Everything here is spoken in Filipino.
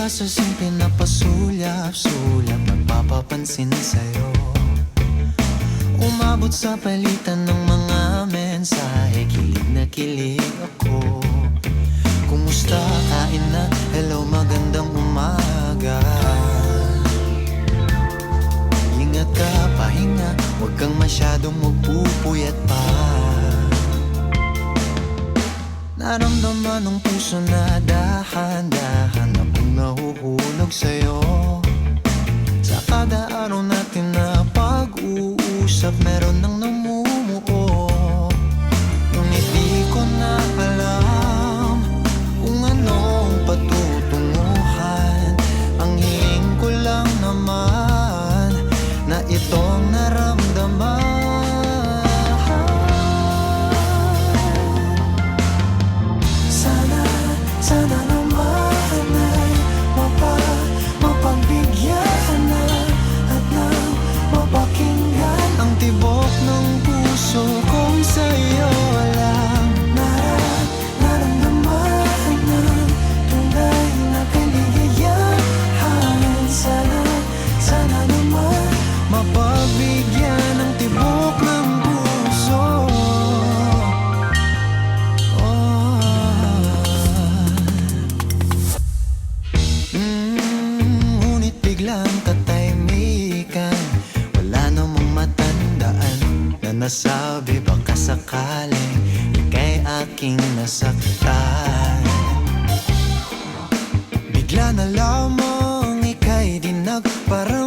ka sa simple na pasulyap-sulyap, nagpapapansin sa'yo. Umabot sa palitan ng mga mensahe, kilig na kilig ako. Kumusta, kain na, hello, magandang umaga. Ingat ka, pahinga, huwag kang masyadong magpupuyat pa. Naramdaman ng puso na dahan-dahan akong nahuhulog sa'yo. Sa kada araw natin na pag-uusap, meron nang namumuo. Ngunit di ko na alam kung anong patutunguhan. Ang hiling ko lang naman na itong naramdaman. Sana naman ay mapagbigyan na at nang mapakinggan ang tibok ng puso kong sa'yo lang naramdaman ng tunay na kaligayahan. Sana naman mapagbigyan ang tibok ng puso. Ngunit biglang katahimikan, wala namang matandaan na nasabi baka sakaling ika'y aking nasaktan. Bigla na lamang ika'y dinagparang